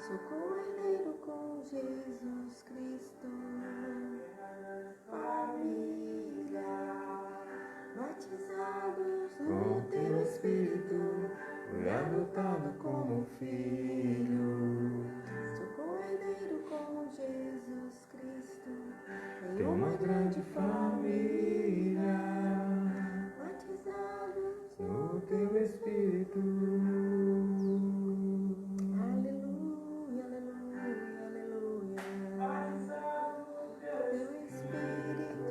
Sou co-herdeiro com Jesus Cristo. Família, batizados no teu Espírito, fui adotado como filho. Sou co-herdeiro com Jesus Cristo. Tenho uma grande família, batizados no teu Espírito. Aleluia, aleluia, aleluia. Teu Espírito.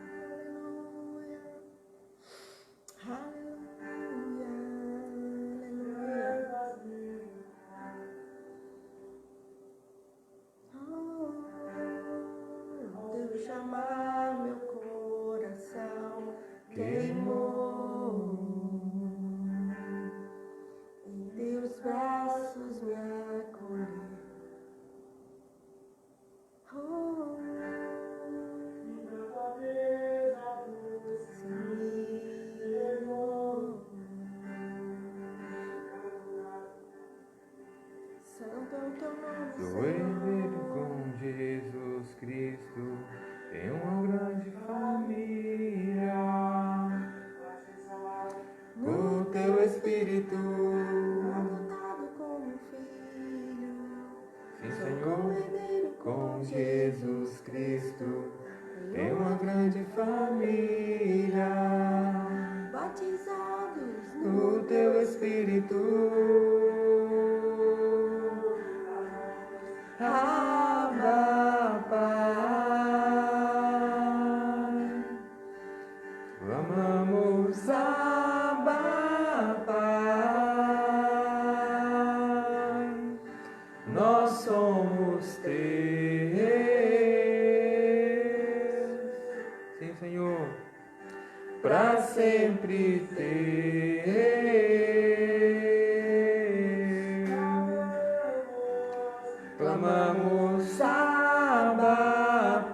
Aleluia. Aleluia, aleluia. Teu chamar meu coração queimou, em teus braços me acolhi. Santo é o teu nome, Sou herdeiro com Jesus Cristo, tenho uma grande família. No teu Espírito, adotado como filho. sim, Sou Senhor, co-herdeiro com Jesus Cristo, tenho uma grande família. Batizados No teu Espírito, Abba, Pai, clamamos Abba, Pai, nós somos teus. Sim, Senhor, para sempre teus. Clamamos Abba,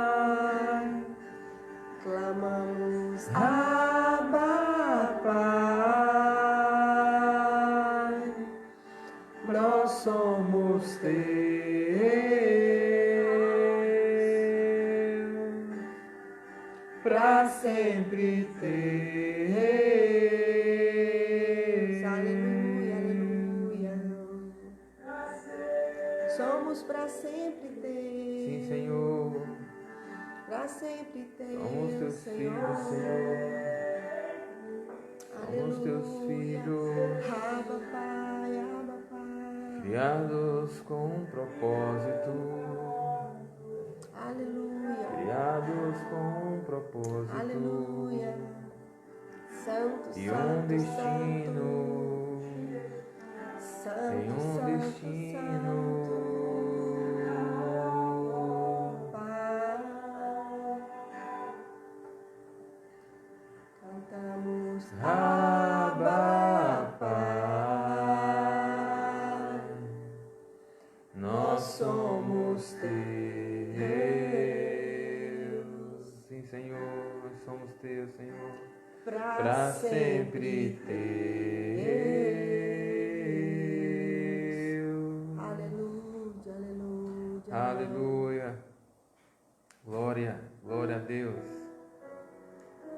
Pai, clamamos Abba, Pai, nós somos teus, para sempre teus. Aleluia, aleluia. Somos para sempre teus. Sim, Senhor, Para sempre teus. somos teus Senhor. filhos, Senhor. Somos teus filhos, Abba, Pai, Abba, Pai. criados com um propósito. Aleluia. Criados com um propósito. Aleluia. Santo, E santo, um destino. santo, Tem um santo, destino. santo, Pai. Cantamos Abba, Pai, nós somos teus. Sim, Senhor, nós somos teus, Senhor, para sempre teus. Aleluia, aleluia. Aleluia. Glória, glória a Deus.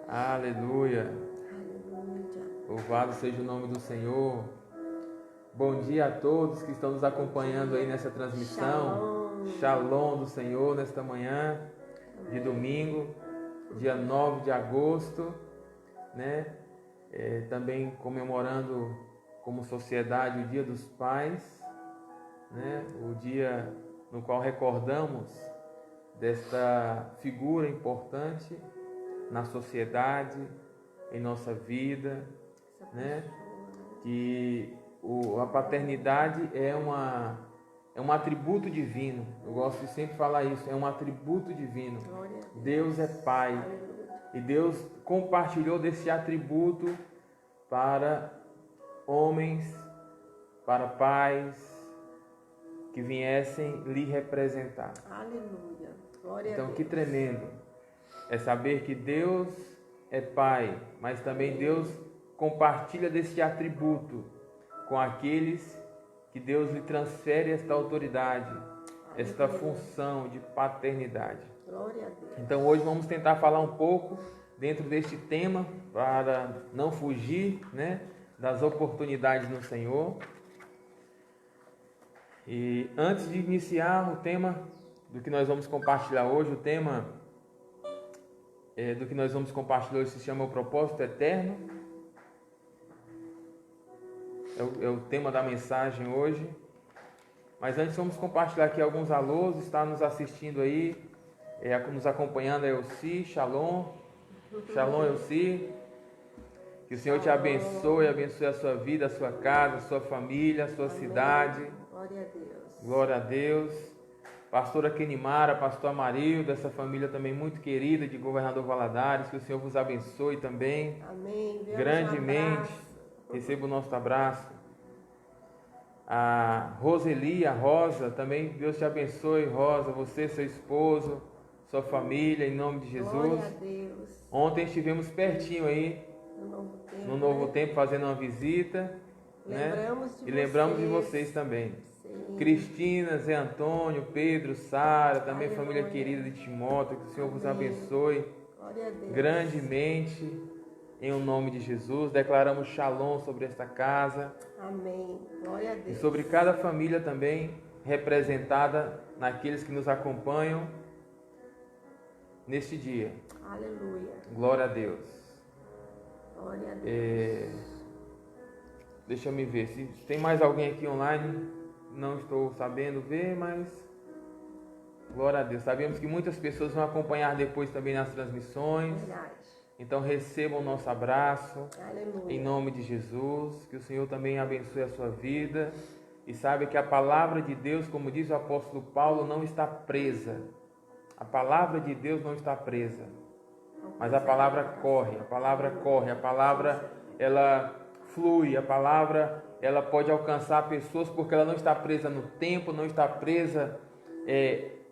Aleluia. Aleluia. Louvado seja o nome do Senhor. Bom dia a todos que estão nos acompanhando aí nessa transmissão. Shalom do Senhor nesta manhã de domingo, dia 9 de agosto, né? Também comemorando como sociedade o Dia dos Pais, né? O dia no qual recordamos desta figura importante na sociedade, em nossa vida, né? Que a paternidade é um atributo divino. Eu gosto de sempre falar isso, é um atributo divino. Deus é Pai. E Deus compartilhou desse atributo para homens, para pais que viessem lhe representar. Aleluia. Glória Então, a Deus. que tremendo é saber que Deus é Pai, mas também Deus compartilha deste atributo com aqueles que Deus lhe transfere esta autoridade, esta função de paternidade. Glória a Deus. Então hoje vamos tentar falar um pouco dentro deste tema para não fugir, né, das oportunidades no Senhor. E antes de iniciar o tema do que nós vamos compartilhar hoje, o tema do que nós vamos compartilhar hoje se chama o propósito eterno. É o tema da mensagem hoje. Mas antes vamos compartilhar aqui alguns alôs. Está nos assistindo aí, nos acompanhando a Elci, Shalom. Shalom, Elci. Que o Senhor te abençoe a sua vida, a sua casa, a sua família, a sua cidade. Glória a Deus. Glória a Deus. Pastora Kenimara, pastor Amarildo, essa família também muito querida de Governador Valadares, que o Senhor vos abençoe também. Amém. Grandemente. Receba o nosso abraço. A Roseli, a Rosa, também Deus te abençoe, Rosa, você, seu esposo, sua família, em nome de Jesus. Glória a Deus. Ontem estivemos pertinho aí, no Novo Tempo, fazendo uma visita, lembramos de vocês também. Sim. Cristina, Zé Antônio, Pedro, Sara, também Aleluia. família querida de Timóteo, que o Senhor vos Amém. abençoe Glória a Deus. grandemente, em o nome de Jesus. Declaramos Shalom sobre esta casa Amém. Glória a e Deus. sobre cada família também representada naqueles que nos acompanham neste dia. Aleluia. Glória a Deus. Glória a Deus. Deixa eu me ver se tem mais alguém aqui online. Não estou sabendo ver, mas glória a Deus. Sabemos que muitas pessoas vão acompanhar depois também nas transmissões. Verdade. Então recebam o nosso abraço Aleluia. em nome de Jesus. Que o Senhor também abençoe a sua vida. E saiba que a palavra de Deus, como diz o apóstolo Paulo, não está presa. A palavra de Deus não está presa. Mas a palavra corre, a palavra ela flui, a palavra ela pode alcançar pessoas porque ela não está presa no tempo, não está presa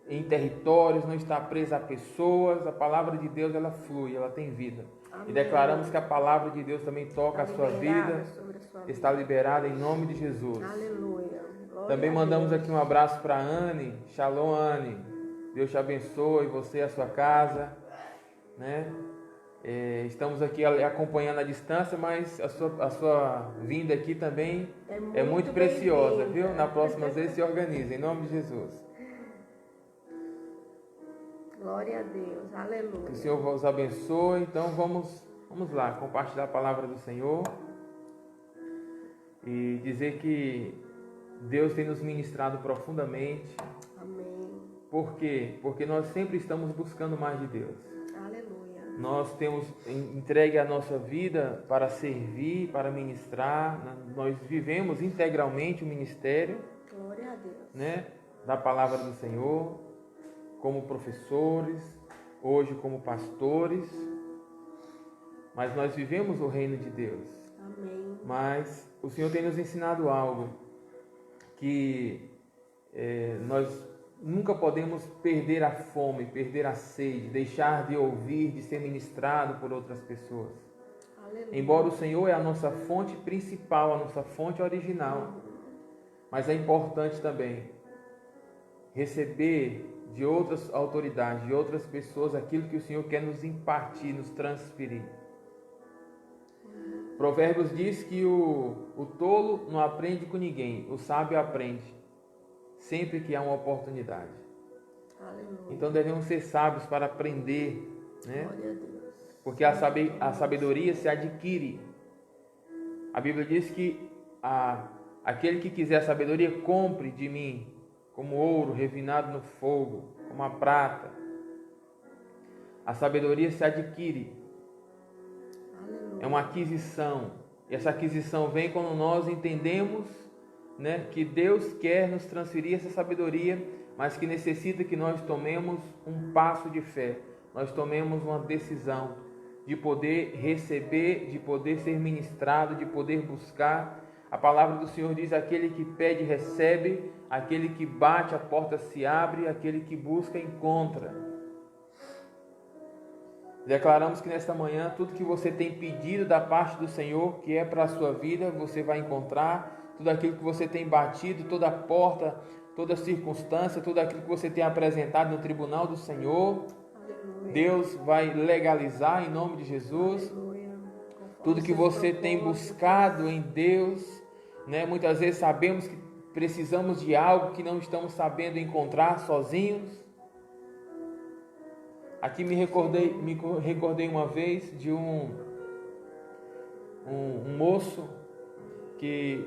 em territórios, não está presa a pessoas. A palavra de Deus ela flui, ela tem vida. Amém. E declaramos que a palavra de Deus também toca a sua vida, está liberada em nome de Jesus. Aleluia. Glória Também a mandamos Deus. aqui um abraço para a Anne. Shalom, Anne. Deus te abençoe, você e a sua casa, né? Estamos aqui acompanhando a distância, mas a sua vinda aqui também é muito preciosa, viu? Na próxima vez se organiza, em nome de Jesus. Glória a Deus. Aleluia. Que o Senhor vos abençoe. Então vamos lá, compartilhar a palavra do Senhor e dizer que Deus tem nos ministrado profundamente. Amém. Por quê? Porque nós sempre estamos buscando mais de Deus. Aleluia. Nós temos entregue a nossa vida para servir, para ministrar. Nós vivemos integralmente o ministério, Glória a Deus. né, da palavra do Senhor, como professores, hoje como pastores. Mas nós vivemos o reino de Deus. Amém. Mas o Senhor tem nos ensinado algo que nós nunca podemos perder a fome, perder a sede, deixar de ouvir, de ser ministrado por outras pessoas. Aleluia. Embora o Senhor é a nossa fonte principal, a nossa fonte original, mas é importante também receber de outras autoridades, de outras pessoas, aquilo que o Senhor quer nos impartir, nos transferir. Provérbios diz que o tolo não aprende com ninguém, o sábio aprende sempre que há uma oportunidade. Aleluia. Então devemos ser sábios para aprender, né? Glória a Deus. Porque a sabedoria se adquire. A Bíblia diz que aquele que quiser a sabedoria, compre de mim, como ouro refinado no fogo, como a prata. A sabedoria se adquire. Aleluia. É uma aquisição. E essa aquisição vem quando nós entendemos, né, que Deus quer nos transferir essa sabedoria, mas que necessita que nós tomemos um passo de fé. Nós tomemos uma decisão de poder receber, de poder ser ministrado, de poder buscar. A palavra do Senhor diz: aquele que pede, recebe, aquele que bate, a porta se abre, aquele que busca, encontra. Declaramos que nesta manhã, tudo que você tem pedido da parte do Senhor, que é para a sua vida, você vai encontrar. Tudo aquilo que você tem batido, toda porta, toda circunstância, tudo aquilo que você tem apresentado no tribunal do Senhor, aleluia, Deus vai legalizar em nome de Jesus. Aleluia. Tudo que você tem buscado em Deus, né? Muitas vezes sabemos que precisamos de algo que não estamos sabendo encontrar sozinhos. Aqui me recordei uma vez de um moço que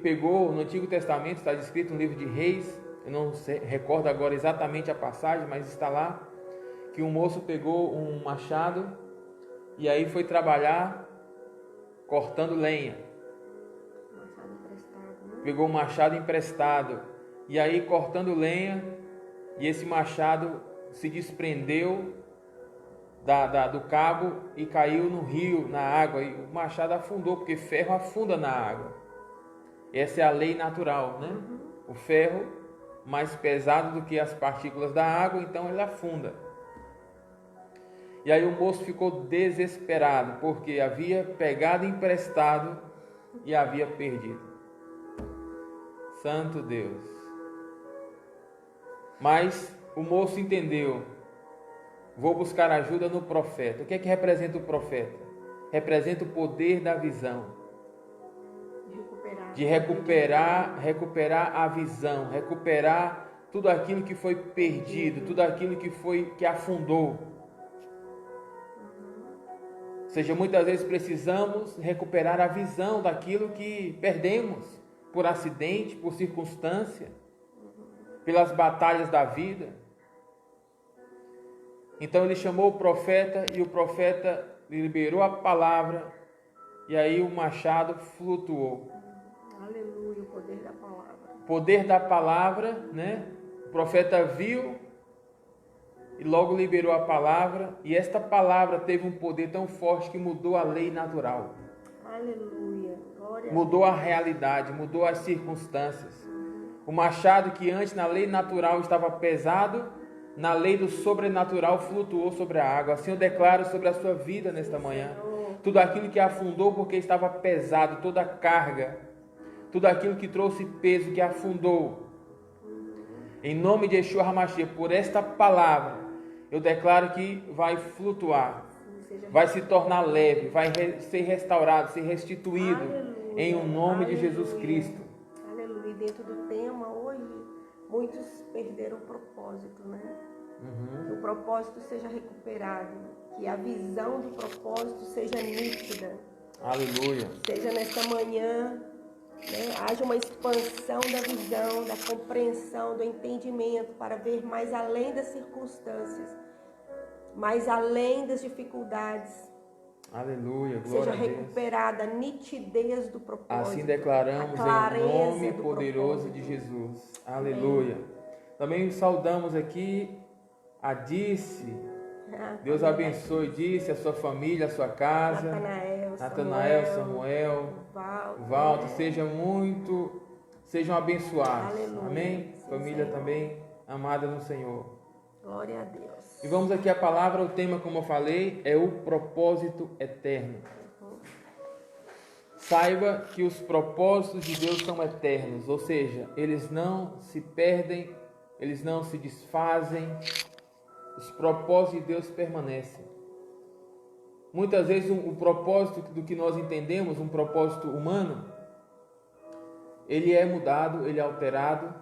pegou no Antigo Testamento, está descrito no livro de Reis, eu não recordo agora exatamente a passagem, mas está lá, que um moço pegou um machado e aí foi trabalhar cortando lenha. Pegou um machado emprestado e aí cortando lenha, e esse machado se desprendeu do cabo e caiu no rio, na água, e o machado afundou, porque ferro afunda na água. Essa é a lei natural, né? O ferro, mais pesado do que as partículas da água, então ele afunda. E aí o moço ficou desesperado, porque havia pegado emprestado e havia perdido. Santo Deus. Mas o moço entendeu: vou buscar ajuda no profeta. O que é que representa o profeta? Representa o poder da visão. De recuperar a visão, recuperar tudo aquilo que foi perdido, tudo aquilo que afundou. Ou seja, muitas vezes precisamos recuperar a visão daquilo que perdemos por acidente, por circunstância, pelas batalhas da vida. Então ele chamou o profeta e o profeta liberou a palavra e aí o machado flutuou. Aleluia, o poder da palavra. Poder da palavra, né? O profeta viu e logo liberou a palavra, e esta palavra teve um poder tão forte que mudou a lei natural. Aleluia. Glória mudou a realidade, mudou as circunstâncias. O machado que antes na lei natural estava pesado, na lei do sobrenatural flutuou sobre a água. Assim eu declaro sobre a sua vida nesta manhã. Tudo aquilo que afundou porque estava pesado, toda a carga, tudo aquilo que trouxe peso, que afundou. Em nome de Yeshua HaMashiach, por esta palavra, eu declaro que vai flutuar, vai se tornar leve, vai ser restaurado, ser restituído. Aleluia, em o nome de Jesus Cristo. Aleluia. E dentro do tema hoje, muitos perderam o propósito, né? Que o propósito seja recuperado, que a visão do propósito seja nítida. Aleluia. Seja nesta manhã, né, haja uma expansão da visão, da compreensão, do entendimento, para ver mais além das circunstâncias, mais além das dificuldades. Aleluia, glória a Deus. Seja recuperada a nitidez do propósito. Assim declaramos em nome poderoso de Jesus. Aleluia. Amém. Também saudamos aqui a Dice. Deus abençoe Dice, a sua família, a sua casa. Natanael, Samuel, Walter, sejam abençoados. Aleluia. Amém? Sim, família Senhor. Também amada no Senhor. Glória a Deus. E vamos aqui à palavra, o tema, como eu falei, é o propósito eterno. Saiba que os propósitos de Deus são eternos, ou seja, eles não se perdem, eles não se desfazem, os propósitos de Deus permanecem. Muitas vezes o propósito do que nós entendemos, um propósito humano, ele é mudado, ele é alterado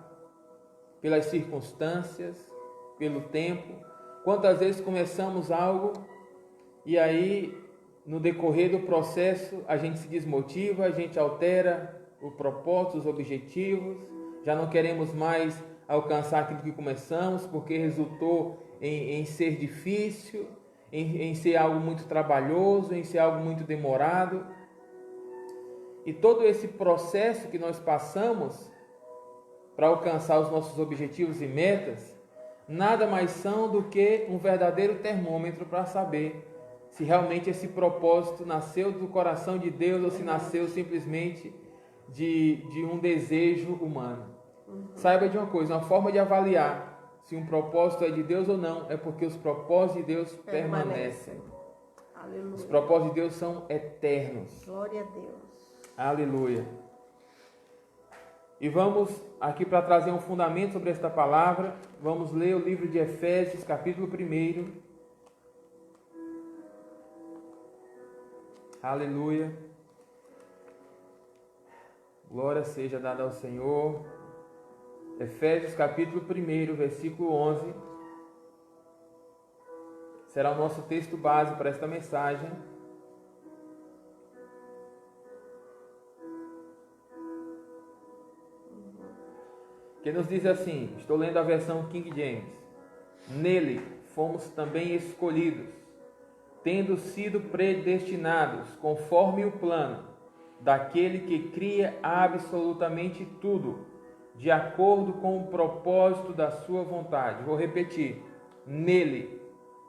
pelas circunstâncias, pelo tempo. Quantas vezes começamos algo e aí no decorrer do processo a gente se desmotiva, a gente altera o propósito, os objetivos, já não queremos mais alcançar aquilo que começamos porque resultou em ser difícil, em ser algo muito trabalhoso, em ser algo muito demorado. E todo esse processo que nós passamos para alcançar os nossos objetivos e metas, nada mais são do que um verdadeiro termômetro para saber se realmente esse propósito nasceu do coração de Deus ou se nasceu simplesmente de um desejo humano. Saiba de uma coisa, uma forma de avaliar se um propósito é de Deus ou não, é porque os propósitos de Deus permanecem. Aleluia. Os propósitos de Deus são eternos. Glória a Deus. Aleluia. E vamos aqui para trazer um fundamento sobre esta palavra. Vamos ler o livro de Efésios, capítulo 1. Aleluia. Glória seja dada ao Senhor. Efésios, capítulo 1, versículo 11. Será o nosso texto base para esta mensagem. Que nos diz assim, estou lendo a versão King James: nele fomos também escolhidos, tendo sido predestinados, conforme o plano daquele que cria absolutamente tudo, de acordo com o propósito da sua vontade. Vou repetir, nele,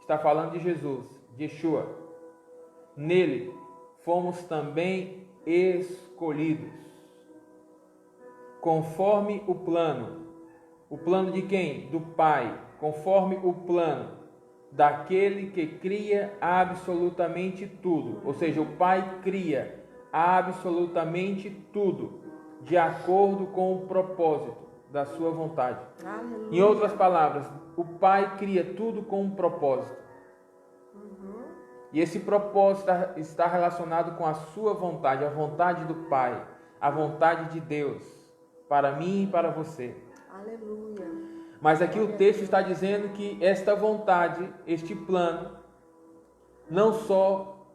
está falando de Jesus, de Yeshua. Nele fomos também escolhidos, conforme o plano. O plano de quem? Do Pai. Conforme o plano daquele que cria absolutamente tudo. Ou seja, o Pai cria absolutamente tudo, de acordo com o propósito da sua vontade. Aleluia. Em outras palavras, o Pai cria tudo com um propósito. E esse propósito está relacionado com a sua vontade, a vontade do Pai, a vontade de Deus, para mim e para você. Aleluia. Mas aqui o texto está dizendo que esta vontade, este plano, não só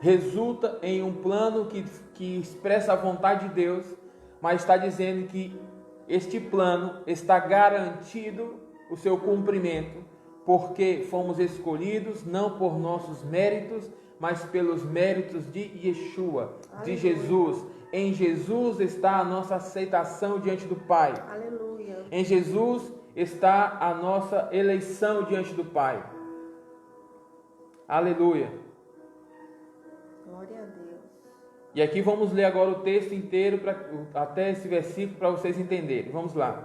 resulta em um plano que expressa a vontade de Deus, mas está dizendo que este plano está garantido o seu cumprimento, porque fomos escolhidos não por nossos méritos, mas pelos méritos de Yeshua, de Jesus. Em Jesus está a nossa aceitação diante do Pai. Aleluia. Em Jesus está a nossa eleição diante do Pai. Aleluia. Glória a Deus. E aqui vamos ler agora o texto inteiro, até esse versículo, para vocês entenderem. Vamos lá.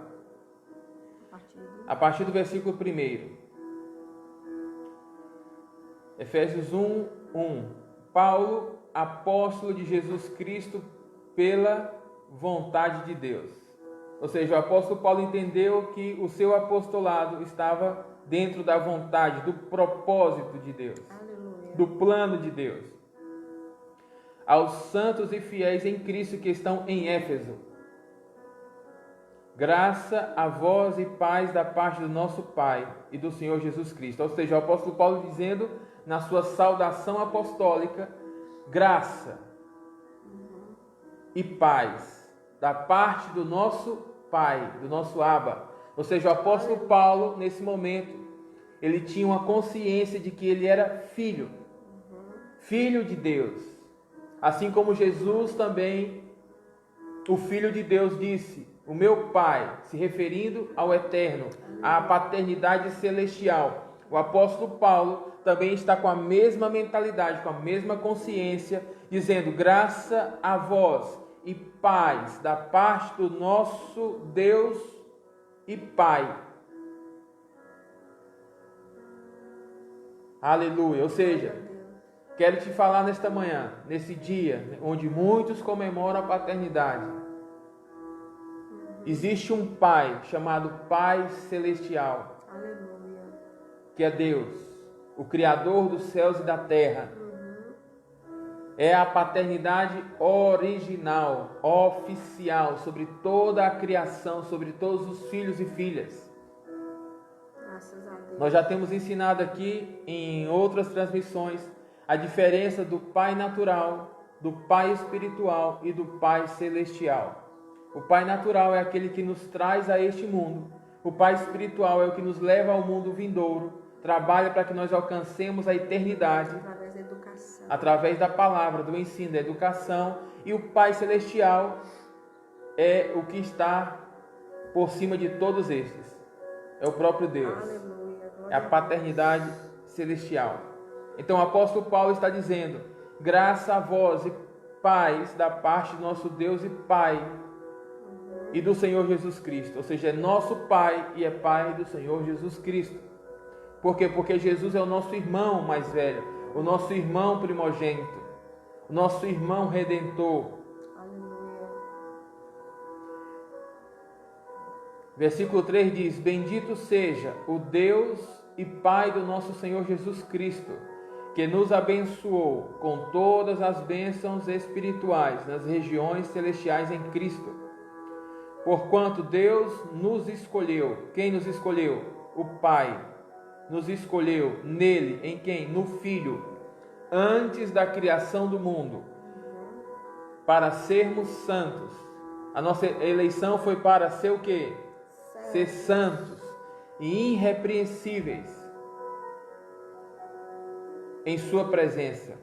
A partir do versículo 1. Efésios 1:1. Paulo, apóstolo de Jesus Cristo, pela vontade de Deus. Ou seja, o apóstolo Paulo entendeu que o seu apostolado estava dentro da vontade, do propósito de Deus. Aleluia. Do plano de Deus. Aos santos e fiéis em Cristo que estão em Éfeso, graça a vós e paz da parte do nosso Pai e do Senhor Jesus Cristo. Ou seja, o apóstolo Paulo dizendo na sua saudação apostólica, graça e paz da parte do nosso Pai, do nosso Abba. Ou seja, o apóstolo Paulo, nesse momento, ele tinha uma consciência de que ele era filho, filho de Deus. Assim como Jesus também, o Filho de Deus, disse, o meu Pai, se referindo ao Eterno, à paternidade celestial. O apóstolo Paulo também está com a mesma mentalidade, com a mesma consciência, dizendo, graça a vós e paz da parte do nosso Deus e Pai. Aleluia. Ou seja, quero te falar nesta manhã, nesse dia, onde muitos comemoram a paternidade. Existe um Pai chamado Pai Celestial. Aleluia. Que é Deus, o Criador dos céus e da terra. É a paternidade original, oficial, sobre toda a criação, sobre todos os filhos e filhas. Graças a Deus. Nós já temos ensinado aqui em outras transmissões a diferença do Pai natural, do Pai espiritual e do Pai celestial. O Pai natural é aquele que nos traz a este mundo. O Pai espiritual é o que nos leva ao mundo vindouro, trabalha para que nós alcancemos a eternidade Através da educação. através da palavra, do ensino, da educação. E o Pai celestial é o que está por cima de todos estes. É o próprio Deus. Aleluia. É a paternidade celestial. Então o apóstolo Paulo está dizendo, graça a vós e paz da parte do nosso Deus e Pai e do Senhor Jesus Cristo. Ou seja, é nosso Pai e é Pai do Senhor Jesus Cristo. Por quê? Porque Jesus é o nosso irmão mais velho, o nosso irmão primogênito, o nosso irmão redentor. Aleluia. Versículo 3 diz: bendito seja o Deus e Pai do nosso Senhor Jesus Cristo, que nos abençoou com todas as bênçãos espirituais nas regiões celestiais em Cristo. Porquanto Deus nos escolheu. Quem nos escolheu? O Pai nos escolheu nele. Em quem? No Filho, antes da criação do mundo, para sermos santos. A nossa eleição foi para ser o quê? Ser santos e irrepreensíveis em sua presença.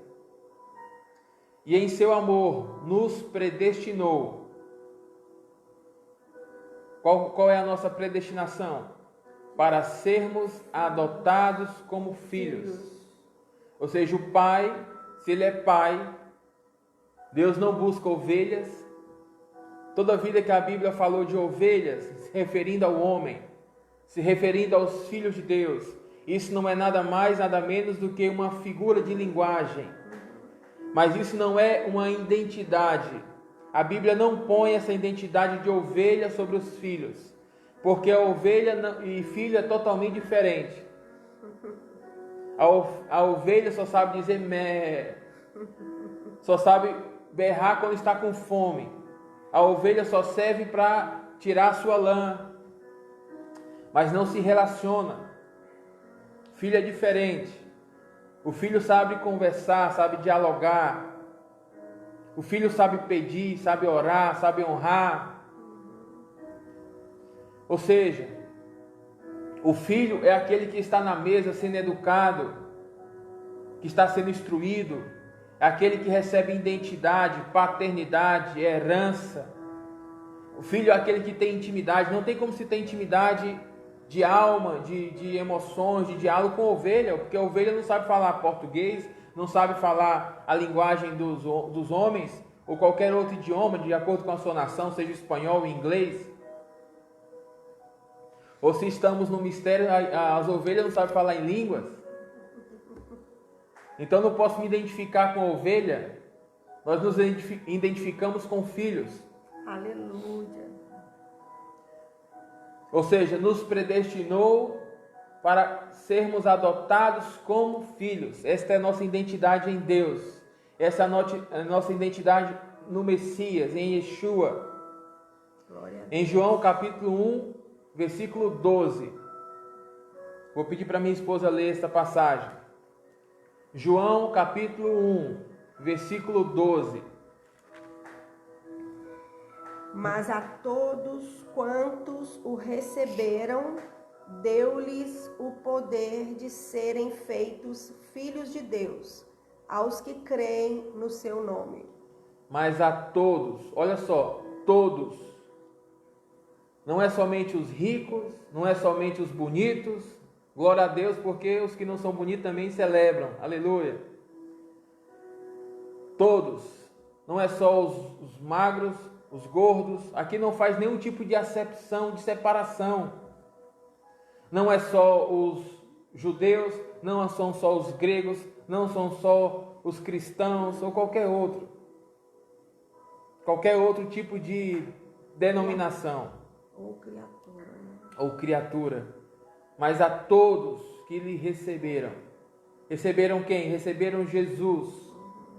E em seu amor nos predestinou. Qual é a nossa predestinação? Para sermos adotados como filhos. Ou seja, o Pai, se Ele é Pai, Deus não busca ovelhas. Toda vida que a Bíblia falou de ovelhas, se referindo ao homem, se referindo aos filhos de Deus, isso não é nada mais, nada menos do que uma figura de linguagem. Mas isso não é uma identidade. A Bíblia não põe essa identidade de ovelha sobre os filhos, porque a ovelha e filho é totalmente diferente. A ovelha só sabe dizer mé, só sabe berrar quando está com fome. A ovelha só serve para tirar a sua lã, mas não se relaciona. Filho é diferente. O filho sabe conversar, sabe dialogar. O filho sabe pedir, sabe orar, sabe honrar. Ou seja, o filho é aquele que está na mesa sendo educado, que está sendo instruído, é aquele que recebe identidade, paternidade, herança. O filho é aquele que tem intimidade. Não tem como se ter intimidade de alma, de emoções, de diálogo com a ovelha, porque a ovelha não sabe falar português, não sabe falar a linguagem dos homens, ou qualquer outro idioma, de acordo com a sua nação, seja espanhol ou inglês. Ou se estamos no mistério, as ovelhas não sabem falar em línguas. Então não posso me identificar com a ovelha. Nós nos identificamos com filhos. Aleluia. Ou seja, nos predestinou para sermos adotados como filhos. Esta é a nossa identidade em Deus. Essa é a nossa identidade no Messias, em Yeshua. Em João capítulo 1, versículo 12. Vou pedir para minha esposa ler esta passagem. João capítulo 1, versículo 12. Mas a todos quantos o receberam, deu-lhes o poder de serem feitos filhos de Deus, aos que creem no seu nome. Mas a todos, olha só, todos. Não é somente os ricos, não é somente os bonitos. Glória a Deus, porque os que não são bonitos também celebram. Aleluia. Todos. Não é só os magros, os gordos. Aqui não faz nenhum tipo de acepção, de separação. Não é só os judeus, não são só os gregos, não são só os cristãos ou qualquer outro. Qualquer outro tipo de denominação. Ou criatura. Né? Ou criatura. Mas a todos que lhe receberam. Receberam quem? Receberam Jesus,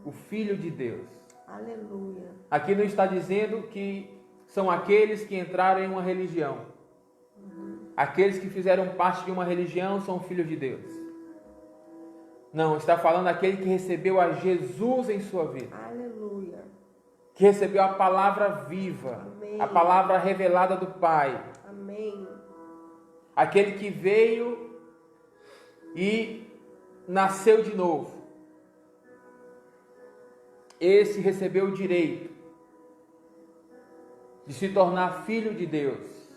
o Filho de Deus. Aleluia. Aqui não está dizendo que são aqueles que entraram em uma religião. Aqueles que fizeram parte de uma religião são filhos de Deus. Não, está falando aquele que recebeu a Jesus em sua vida. Aleluia. Que recebeu a palavra viva. Amém. A palavra revelada do Pai. Amém. Aquele que veio e nasceu de novo. Esse recebeu o direito de se tornar filho de Deus.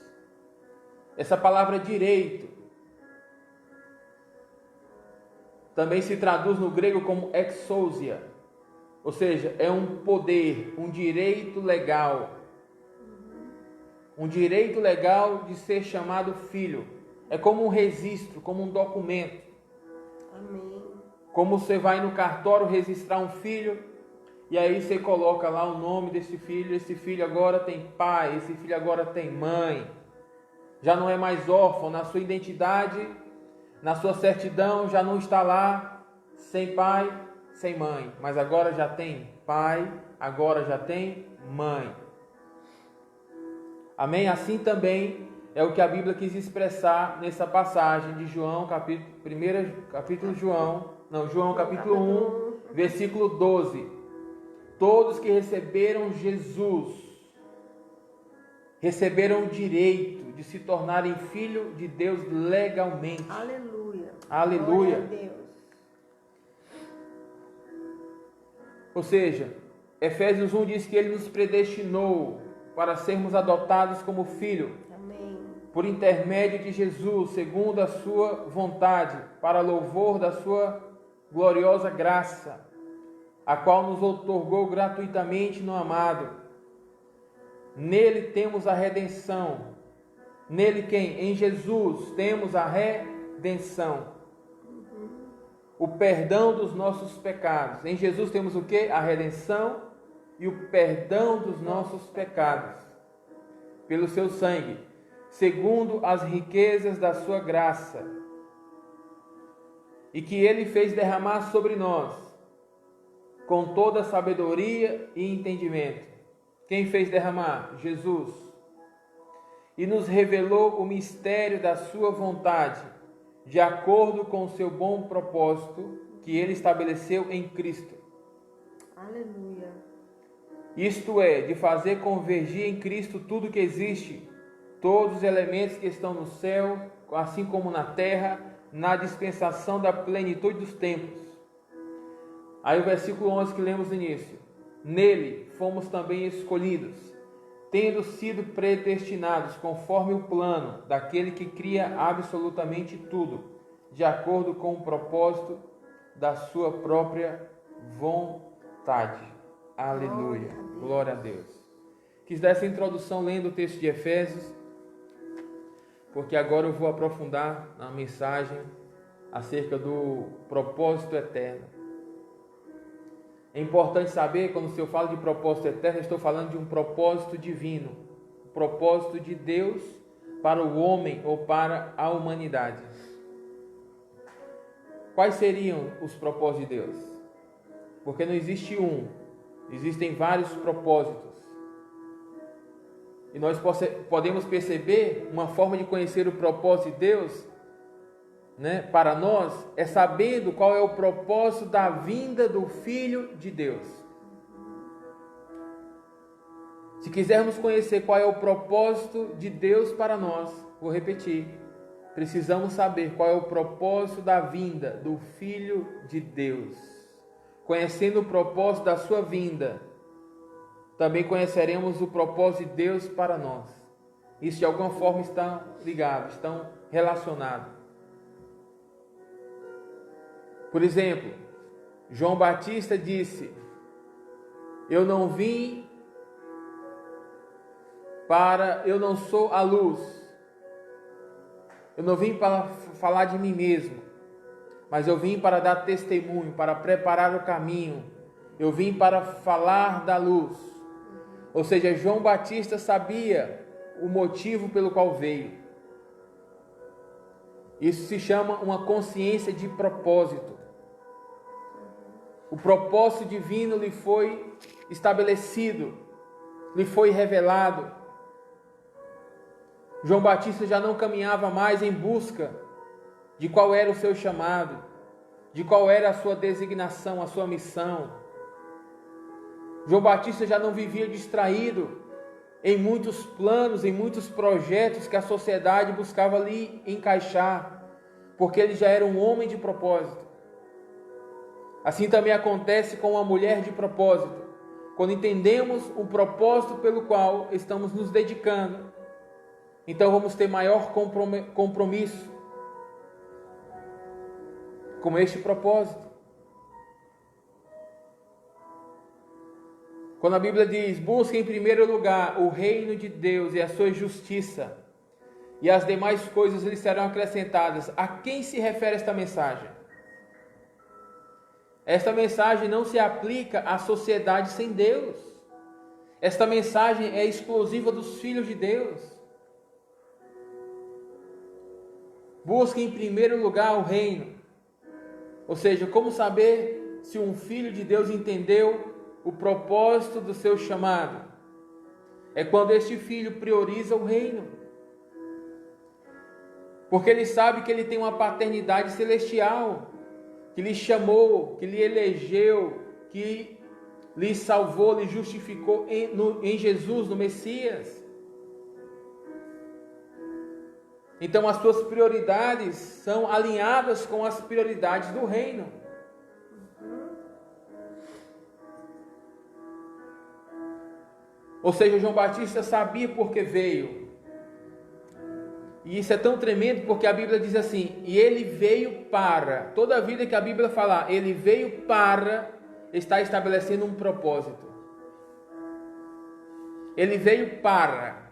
Essa palavra direito também se traduz no grego como exousia, ou seja, é um poder, um direito legal. um direito legal de ser chamado filho. É como um registro, como um documento. Amém. Como você vai no cartório registrar um filho, e aí você coloca lá o nome desse filho. Esse filho agora tem pai, esse filho agora tem mãe. Já não é mais órfão. Na sua identidade, na sua certidão, já não está lá sem pai, sem mãe. Mas agora já tem pai, agora já tem mãe. Amém? Assim também é o que a Bíblia quis expressar nessa passagem de João, João capítulo 1, versículo 12. Todos que receberam Jesus, receberam o direito de se tornarem filho de Deus legalmente. Aleluia. Aleluia. Glória a Deus. Ou seja, Efésios 1 diz que Ele nos predestinou para sermos adotados como filho, Amém. por intermédio de Jesus, segundo a sua vontade, para louvor da sua gloriosa graça, a qual nos outorgou gratuitamente no amado. Nele temos a redenção. Nele quem? Em Jesus temos a redenção. O perdão dos nossos pecados. Em Jesus temos o quê? A redenção e o perdão dos nossos pecados. Pelo seu sangue, segundo as riquezas da sua graça, e que Ele fez derramar sobre nós, com toda sabedoria e entendimento. Quem fez derramar? Jesus. E nos revelou o mistério da sua vontade, de acordo com o seu bom propósito, que Ele estabeleceu em Cristo. Aleluia. Isto é, de fazer convergir em Cristo tudo que existe, todos os elementos que estão no céu, assim como na terra, na dispensação da plenitude dos tempos. Aí o versículo 11 que lemos no início. Nele fomos também escolhidos, tendo sido predestinados conforme o plano daquele que cria absolutamente tudo, de acordo com o propósito da sua própria vontade. Aleluia. Glória a Deus. Quis dar essa introdução lendo o texto de Efésios, porque agora eu vou aprofundar na mensagem acerca do propósito eterno. É importante saber, quando eu falo de propósito eterno, eu estou falando de um propósito divino, um propósito de Deus para o homem ou para a humanidade. Quais seriam os propósitos de Deus? Porque não existe um, existem vários propósitos. E nós podemos perceber uma forma de conhecer o propósito de Deus, para nós, é sabendo qual é o propósito da vinda do Filho de Deus. Se quisermos conhecer qual é o propósito de Deus para nós, vou repetir, precisamos saber qual é o propósito da vinda do Filho de Deus. Conhecendo o propósito da sua vinda, também conheceremos o propósito de Deus para nós. Isso de alguma forma estão ligados, estão relacionados. Por exemplo, João Batista disse: eu não sou a luz, eu não vim para falar de mim mesmo, mas eu vim para dar testemunho, para preparar o caminho, eu vim para falar da luz. Ou seja, João Batista sabia o motivo pelo qual veio. Isso se chama uma consciência de propósito. O propósito divino lhe foi estabelecido, lhe foi revelado. João Batista já não caminhava mais em busca de qual era o seu chamado, de qual era a sua designação, a sua missão. João Batista já não vivia distraído em muitos planos, em muitos projetos que a sociedade buscava lhe encaixar, porque ele já era um homem de propósito. Assim também acontece com uma mulher de propósito. Quando entendemos o propósito pelo qual estamos nos dedicando, então vamos ter maior compromisso com este propósito. Quando a Bíblia diz: busque em primeiro lugar o reino de Deus e a sua justiça, e as demais coisas lhe serão acrescentadas. A quem se refere esta mensagem? Esta mensagem não se aplica à sociedade sem Deus. Esta mensagem é exclusiva dos filhos de Deus. Busque em primeiro lugar o reino. Ou seja, como saber se um filho de Deus entendeu o propósito do seu chamado? É quando este filho prioriza o reino. Porque ele sabe que ele tem uma paternidade celestial, que lhe chamou, que lhe elegeu, que lhe salvou, lhe justificou em Jesus, no Messias. Então as suas prioridades são alinhadas com as prioridades do reino. Ou seja, João Batista sabia por que veio. E isso é tão tremendo porque a Bíblia diz assim: e ele veio para. Toda a vida que a Bíblia falar, ele veio para, está estabelecendo um propósito. Ele veio para.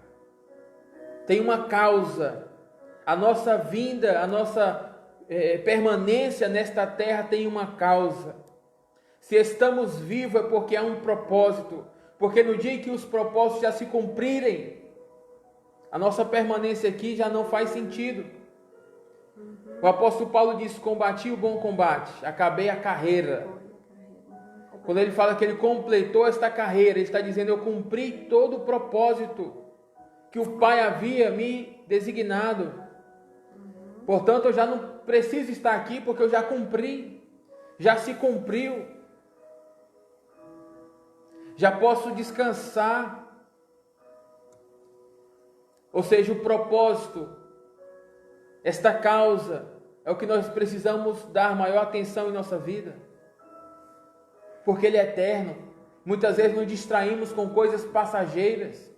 Tem uma causa. A nossa vinda, a nossa permanência nesta terra tem uma causa. Se estamos vivos é porque há um propósito. Porque no dia em que os propósitos já se cumprirem, a nossa permanência aqui já não faz sentido. O apóstolo Paulo diz: combati o bom combate, acabei a carreira. Quando ele fala que ele completou esta carreira, ele está dizendo: eu cumpri todo o propósito que o Pai havia me designado. Portanto, eu já não preciso estar aqui porque eu já cumpri, já se cumpriu. Já posso descansar. Ou seja, o propósito, esta causa, é o que nós precisamos dar maior atenção em nossa vida. Porque ele é eterno. Muitas vezes nos distraímos com coisas passageiras,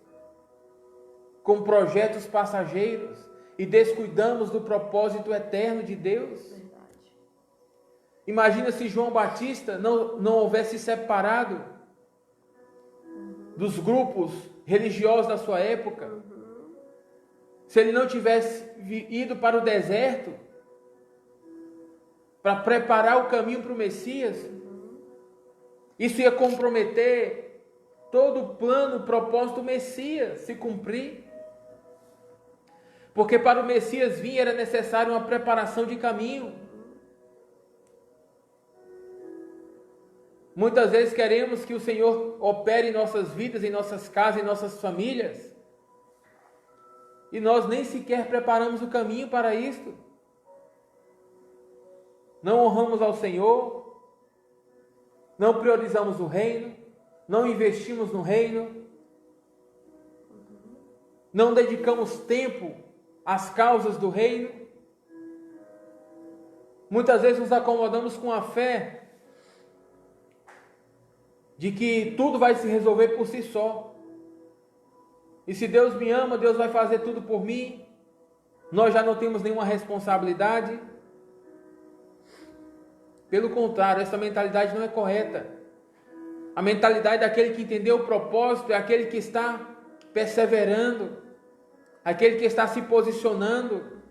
com projetos passageiros, e descuidamos do propósito eterno de Deus. Verdade. Imagina se João Batista não houvesse separado dos grupos religiosos da sua época. Se ele não tivesse ido para o deserto para preparar o caminho para o Messias, isso ia comprometer todo o plano, o propósito do Messias se cumprir. Porque para o Messias vir era necessário uma preparação de caminho. Muitas vezes queremos que o Senhor opere em nossas vidas, em nossas casas, em nossas famílias, e nós nem sequer preparamos o caminho para isto. Não honramos ao Senhor, não priorizamos o reino, não investimos no reino, não dedicamos tempo às causas do reino. Muitas vezes nos acomodamos com a fé de que tudo vai se resolver por si só. E se Deus me ama, Deus vai fazer tudo por mim. Nós já não temos nenhuma responsabilidade. Pelo contrário, essa mentalidade não é correta. A mentalidade daquele que entendeu o propósito é aquele que está perseverando, aquele que está se posicionando.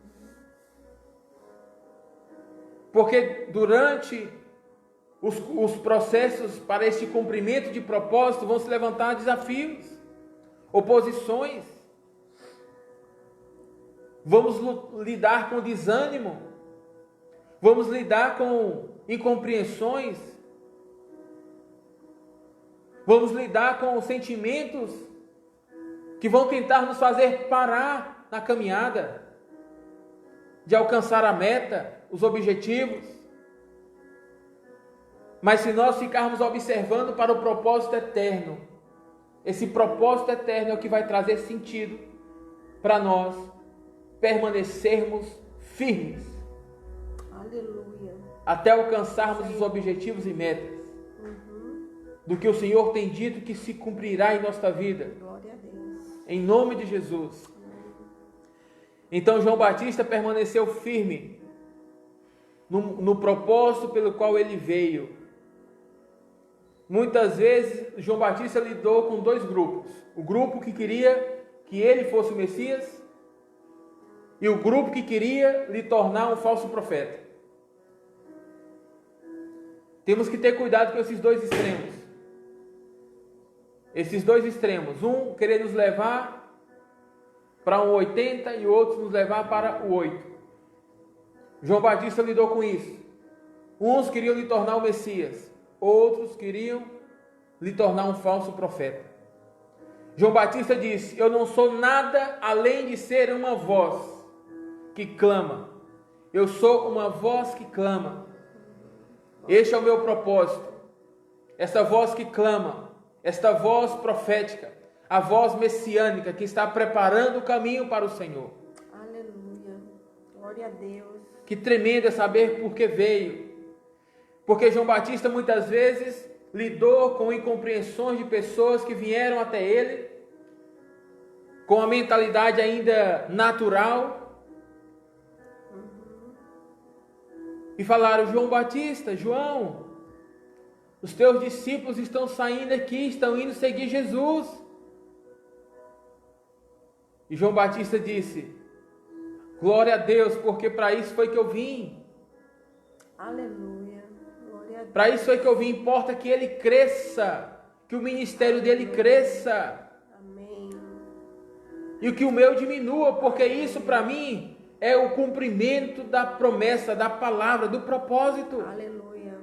Porque durante os processos para este cumprimento de propósito vão se levantar desafios, oposições. Vamos lidar com desânimo, vamos lidar com incompreensões, vamos lidar com sentimentos que vão tentar nos fazer parar na caminhada, de alcançar a meta, os objetivos. Mas se nós ficarmos observando para o propósito eterno, esse propósito eterno é o que vai trazer sentido para nós permanecermos firmes. Aleluia. Até alcançarmos os objetivos e metas do que o Senhor tem dito que se cumprirá em nossa vida. Glória a Deus. Em nome de Jesus. Então João Batista permaneceu firme no propósito pelo qual ele veio. muitas vezes João Batista lidou com dois grupos. O grupo que queria que ele fosse o Messias e o grupo que queria lhe tornar um falso profeta. Temos que ter cuidado com esses dois extremos. Esses dois extremos. Um querer nos levar para um 80 e o outro nos levar para o 8. João Batista lidou com isso. Uns queriam lhe tornar o Messias, outros queriam lhe tornar um falso profeta. João Batista disse: eu não sou nada além de ser uma voz que clama. Eu sou uma voz que clama. Este é o meu propósito. Esta voz que clama, esta voz profética, a voz messiânica que está preparando o caminho para o Senhor. Aleluia. Glória a Deus. Que tremendo é saber por que veio. Porque João Batista muitas vezes lidou com incompreensões de pessoas que vieram até ele com a mentalidade ainda natural e falaram: João Batista, João, os teus discípulos estão saindo aqui, estão indo seguir Jesus. E João Batista disse: glória a Deus, porque para isso foi que eu vim. Aleluia. Glória a Deus. Para isso foi que eu vim. Importa que ele cresça, que o ministério dele cresça. Amém. E que o meu diminua, porque isso para mim é o cumprimento da promessa, da palavra, do propósito. Aleluia.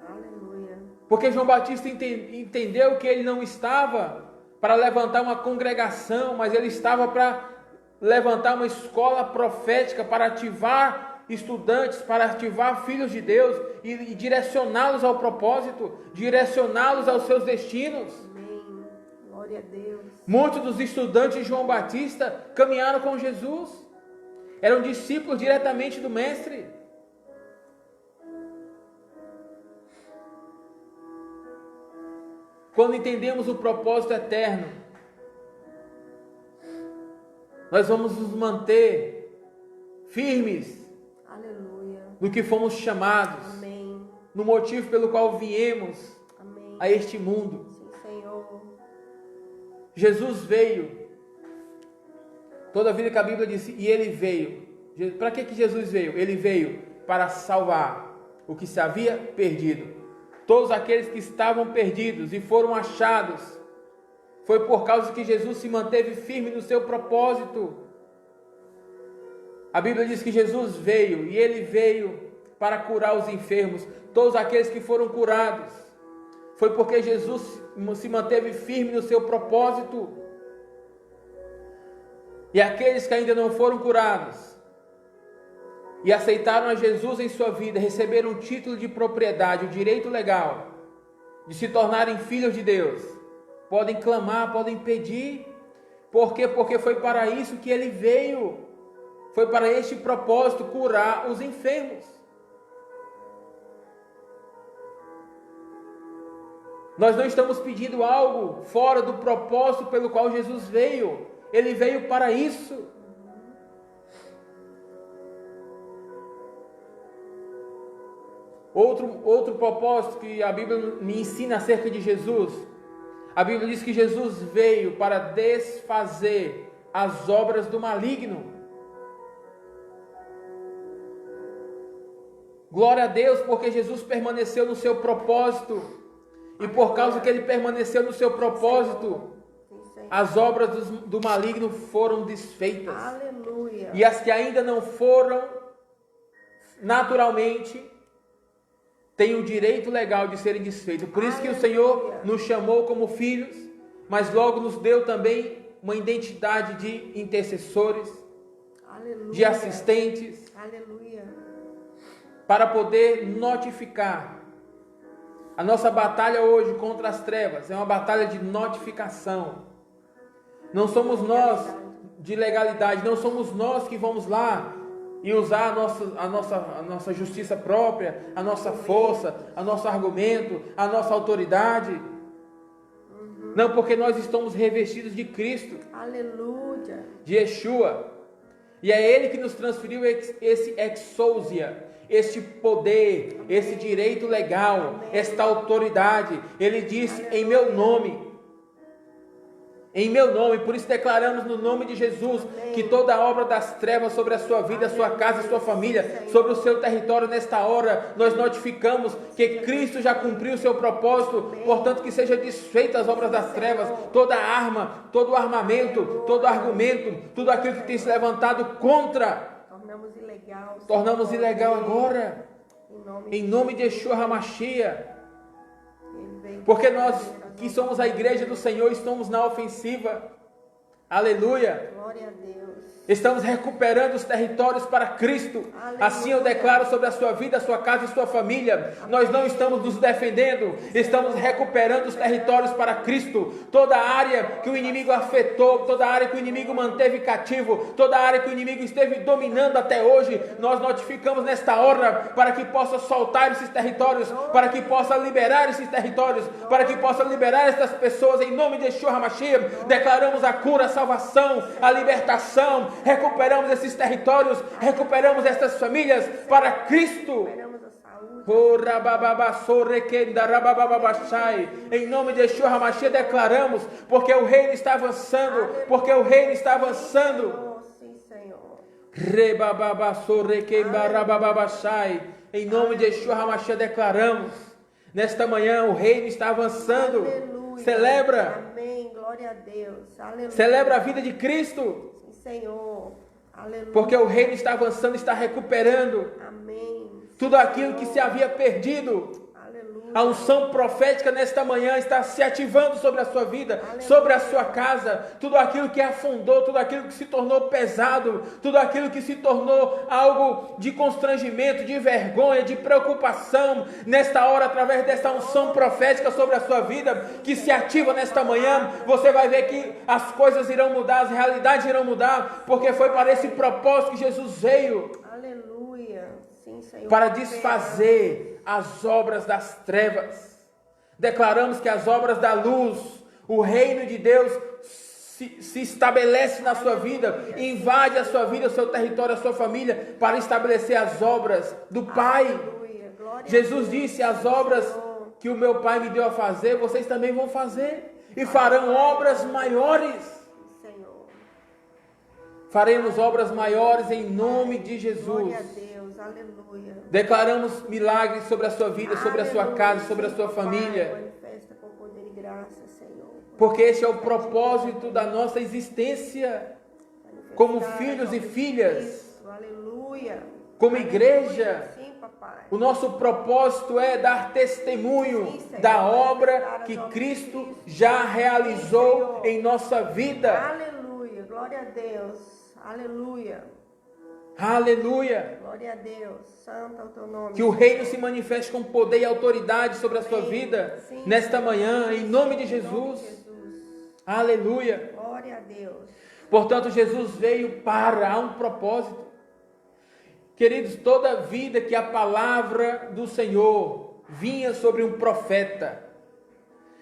Aleluia. Porque João Batista entendeu que ele não estava para levantar uma congregação, mas ele estava para levantar uma escola profética, para ativar estudantes, para ativar filhos de Deus e direcioná-los ao propósito, direcioná-los aos seus destinos. Amém. Glória a Deus. Muitos dos estudantes de João Batista caminharam com Jesus, eram discípulos diretamente do Mestre. Quando entendemos o propósito eterno, nós vamos nos manter firmes. Aleluia. No que fomos chamados. Amém. No motivo pelo qual viemos. Amém. A este mundo. Sim, Senhor. Jesus veio. Toda a vida que a Bíblia disse, e ele veio. Para que Jesus veio? Ele veio para salvar o que se havia perdido. Todos aqueles que estavam perdidos e foram achados, foi por causa que Jesus se manteve firme no seu propósito. A Bíblia diz que Jesus veio, e ele veio para curar os enfermos. Todos aqueles que foram curados, foi porque Jesus se manteve firme no seu propósito. E aqueles que ainda não foram curados, e aceitaram a Jesus em sua vida, receberam o título de propriedade, o direito legal de se tornarem filhos de Deus, podem clamar, podem pedir. Por quê? Porque foi para isso que ele veio. Foi para este propósito, curar os enfermos. Nós não estamos pedindo algo fora do propósito pelo qual Jesus veio. Ele veio para isso. Outro propósito que a Bíblia me ensina acerca de Jesus. A Bíblia diz que Jesus veio para desfazer as obras do maligno. Glória a Deus, porque Jesus permaneceu no seu propósito. E por causa que ele permaneceu no seu propósito, as obras do maligno foram desfeitas. Aleluia. E as que ainda não foram, naturalmente, têm o direito legal de serem desfeitas. Por isso que o Senhor nos chamou como filhos, mas logo nos deu também uma identidade de intercessores, Aleluia. De assistentes. Aleluia. Para poder notificar. A nossa batalha hoje contra as trevas é uma batalha de notificação. Não somos nós de legalidade, não somos nós que vamos lá e usar a nossa justiça própria, a nossa força, o nosso argumento, a nossa autoridade. Não, porque nós estamos revestidos de Cristo. Aleluia. De Yeshua. E é Ele que nos transferiu esse exousia, este poder, esse direito legal, esta autoridade. Ele disse: em meu nome. Em meu nome, por isso declaramos no nome de Jesus que toda obra das trevas sobre a sua vida, a sua casa, a sua família, sobre o seu território, nesta hora, nós notificamos que Cristo já cumpriu o seu propósito, portanto que seja desfeita as obras das trevas, toda arma, todo armamento, todo argumento, tudo aquilo que tem se levantado contra. Tornamos ilegal agora, em nome de Yeshua HaMashiach, porque nós que somos a igreja do Senhor, estamos na ofensiva. Aleluia. Glória a Deus. Estamos recuperando os territórios para Cristo. Aleluia. Assim eu declaro sobre a sua vida, a sua casa e sua família. Nós não estamos nos defendendo, estamos recuperando os territórios para Cristo. Toda área que o inimigo afetou, toda área que o inimigo manteve cativo, toda área que o inimigo esteve dominando até hoje, nós notificamos nesta hora para que possa soltar esses territórios, para que possa liberar esses territórios, para que possa liberar essas pessoas em nome de Yeshua HaMashiach. Declaramos a cura, a salvação, a libertação. Recuperamos esses territórios, recuperamos essas famílias para Cristo. Em nome de Yeshua HaMashiach declaramos, porque o reino está avançando, porque o reino está avançando. Em nome de Yeshua HaMashiach declaramos, nesta manhã o reino está avançando. Celebra. Amém. Glória a Deus. Aleluia. Celebra a vida de Cristo. Senhor, aleluia. Porque o reino está avançando, está recuperando. Amém. Tudo aquilo que se havia perdido. Aleluia. A unção profética nesta manhã está se ativando sobre a sua vida, aleluia, sobre a sua casa. Tudo aquilo que afundou, tudo aquilo que se tornou pesado, tudo aquilo que se tornou algo de constrangimento, de vergonha, de preocupação, nesta hora, através desta unção profética sobre a sua vida, que se ativa nesta manhã, você vai ver que as coisas irão mudar, as realidades irão mudar, porque foi para esse propósito que Jesus veio. Aleluia. Sim, Senhor. Para desfazer as obras das trevas. Declaramos que as obras da luz, o reino de Deus se estabelece na sua vida, invade a sua vida, o seu território, a sua família, para estabelecer as obras do Pai. Jesus disse: as obras que o meu Pai me deu a fazer, vocês também vão fazer, e farão obras maiores. Faremos obras maiores em nome de Jesus. Glória a Deus, aleluia. Declaramos milagres sobre a sua vida, sobre a sua casa, sobre a sua família. Manifesta com poder e graça, Senhor. Porque esse é o propósito da nossa existência, como filhos e filhas, aleluia, como igreja. Sim, papai. O nosso propósito é dar testemunho da obra que Cristo já realizou em nossa vida. Aleluia, glória a Deus. Aleluia. Aleluia. Glória a Deus. Santo é o teu nome. Que o reino se manifeste com poder e autoridade sobre a sua vida, sim, nesta manhã, em nome de Jesus. Aleluia. Glória a Deus. Portanto, Jesus veio para um propósito. Queridos, toda vida que a palavra do Senhor vinha sobre um profeta,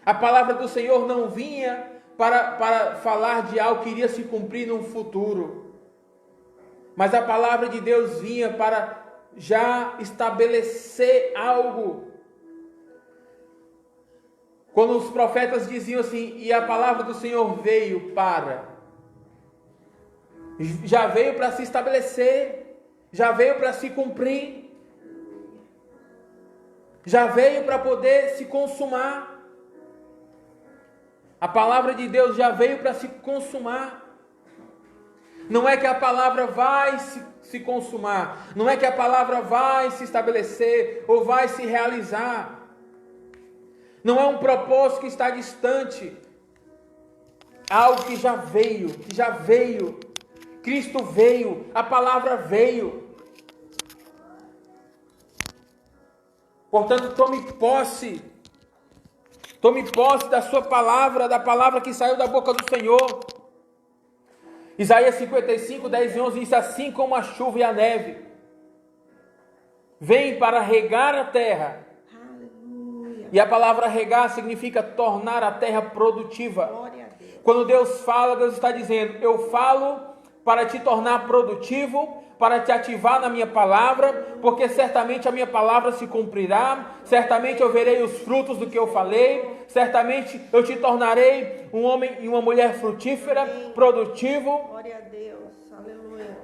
a palavra do Senhor não vinha para falar de algo que iria se cumprir no futuro, mas a palavra de Deus vinha para já estabelecer algo. Quando os profetas diziam assim, e a palavra do Senhor veio já veio para se estabelecer, já veio para se cumprir, já veio para poder se consumar. A palavra de Deus já veio para se consumar. Não é que a palavra vai se consumar, não é que a palavra vai se estabelecer ou vai se realizar. Não é um propósito que está distante, algo que já veio. Cristo veio, a palavra veio. Portanto, tome posse da sua palavra, da palavra que saiu da boca do Senhor. Isaías 55, 10 e 11 diz: assim como a chuva e a neve vêm para regar a terra. Aleluia. E a palavra regar significa tornar a terra produtiva. Glória a Deus. Quando Deus fala, Deus está dizendo: eu falo para te tornar produtivo, para te ativar na minha palavra, porque certamente a minha palavra se cumprirá, certamente eu verei os frutos do que eu falei, certamente eu te tornarei um homem e uma mulher frutífera, produtivo. Glória a Deus. Aleluia.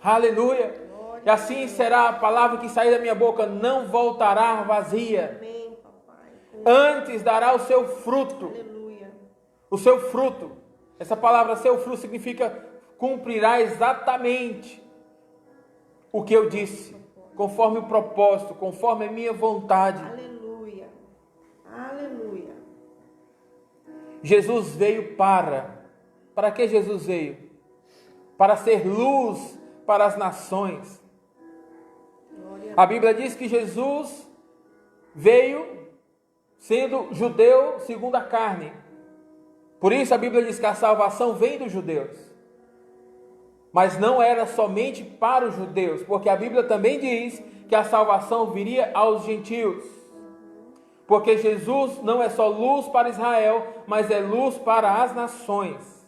Aleluia. E assim será a palavra que sair da minha boca, não voltará vazia. Amém, papai. Antes dará o seu fruto. Aleluia. O seu fruto. Essa palavra seu fruto significa cumprirá exatamente o que eu disse, conforme o propósito, conforme a minha vontade. Aleluia. Aleluia. Jesus veio para que Jesus veio? Para ser luz para as nações. A Bíblia diz que Jesus veio sendo judeu segundo a carne. Por isso a Bíblia diz que a salvação vem dos judeus. Mas não era somente para os judeus, porque a Bíblia também diz que a salvação viria aos gentios. Porque Jesus não é só luz para Israel, mas é luz para as nações.